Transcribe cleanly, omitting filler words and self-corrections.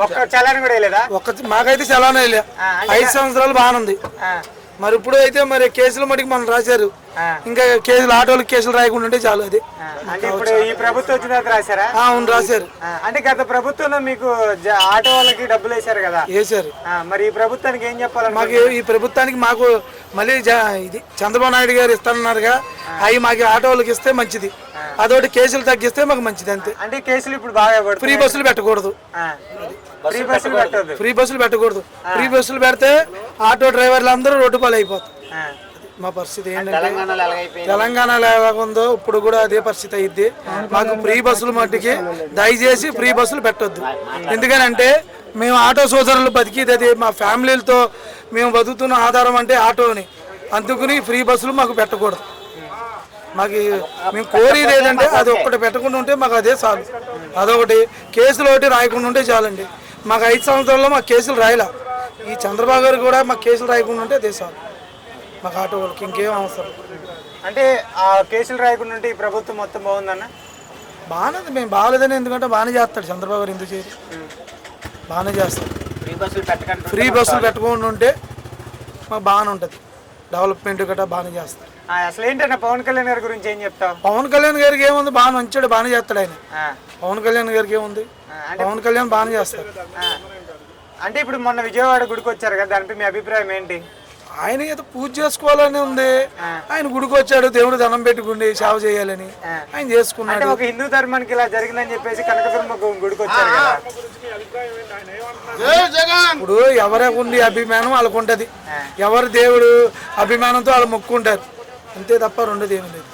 ఒక్క చలాన్ కూడా వేయలేదా? మాకైతే చలాన్ వేయలే. 5 సంవత్సరాలు బాగుంది. మరి ఇప్పుడు అయితే మరి కేసులు మటుకు మనం రాశారు. ఇంకా కేసులు ఆటోలకు కేసులు రాయకుండా ఉంటే చాలు. అది అంటే ఇప్పుడు ఈ ప్రభుత్వం వచ్చిన తర్వాత రాశారా? అవును రాశారు. అంటే గత ప్రభుత్వంలో మీకు ఆటో వాళ్ళకి డబ్బులు వేశారు కదా? వేశారు. మరి ఈ ప్రభుత్వానికి ఏం చెప్పాలి? మాకు ఈ ప్రభుత్వానికి మాకు మళ్ళీ ఇది చంద్రబాబు నాయుడు గారు ఇస్తానన్నారుగా, అవి మాకు ఆటో వాళ్ళకి ఇస్తే మంచిది. అదొకటి కేసులు తగ్గిస్తే మాకు మంచిది. అంతే. అంటే కేసులు ఇప్పుడు బాగా ఫ్రీ బస్సులు పెట్టకూడదు. ఫ్రీ బస్సులు పెట్టకూడదు. ఫ్రీ బస్సులు పెడితే ఆటో డ్రైవర్లు అందరూ రోడ్డు పాలు అయిపోతారు. మా పరిస్థితి ఏంటంటే తెలంగాణ ఎలాగుందో ఇప్పుడు కూడా అదే పరిస్థితి అయ్యిద్ది. మాకు ఫ్రీ బస్సులు మట్టుకి దయచేసి ఫ్రీ బస్సులు పెట్టొద్దు. ఎందుకనంటే మేము ఆటో సోదరులు బతికిది అది. మా ఫ్యామిలీలతో మేము బతుకుతున్న ఆధారం అంటే ఆటోని. అందుకుని ఫ్రీ బస్సులు మాకు పెట్టకూడదు. మాకు మేము కోరేది ఏంటంటే అది ఒక్కటి పెట్టకుండా ఉంటే మాకు అదే చాలు. అదొకటి కేసులు ఒకటి రాయకుండా ఉంటే చాలండి. మాకు 5 సంవత్సరాల్లో మాకు కేసులు రాయలా. ఈ చంద్రబాబు గారు కూడా మాకు కేసులు రాయకుండా ఉంటే అదే చాలు. మాకు ఆటో వాళ్ళకి ఇంకేం అవసరం. అంటే ఆ కేసులు రాయకుండా ఉంటే ఈ ప్రభుత్వం మొత్తం బాగుందన్న? బాగానే. మేము బాగాలేదని ఎందుకంటే బాగానే చేస్తాడు చంద్రబాబు గారు. ఎందుకు చేయరు? బాగానే చేస్తాడు. ఫ్రీ బస్సులు పెట్టకుండా ఉంటే మాకు బాగానే ఉంటుంది. డెవలప్మెంట్ గట్రా బాగానే చేస్తారు. అసలు ఏంటన్నా పవన్ కళ్యాణ్ గారి గురించి ఏం చెప్తావు? పవన్ కళ్యాణ్ గారికి ఏముంది, బాగా మంచాడు, బాగానే చేస్తాడు ఆయన. పవన్ కళ్యాణ్ గారికి ఏముంది, పవన్ కళ్యాణ్ బాగానే చేస్తాడు. అంటే ఇప్పుడు మొన్న విజయవాడ గుడికి వచ్చారు కదా, దానిపై మీ అభిప్రాయం ఏంటి? ఆయన ఏదో పూజ చేసుకోవాలని ఉంది. ఆయన గుడికి వచ్చాడు, దేవుడు దండం పెట్టుకుని సేవ చేయాలని ఆయన చేసుకున్నాడు. ఒక హిందూ ధర్మానికి ఇలా జరిగిందని చెప్పేసి కనకదుర్గమ్మ గుడికి వచ్చారు కదా. ఇప్పుడు ఎవరికి అభిమానం వాళ్ళకు ఉంటది. ఎవరు దేవుడు అభిమానంతో వాళ్ళు మొక్కుంటారు. అంతే తప్ప రెండోది ఏమి లేదు.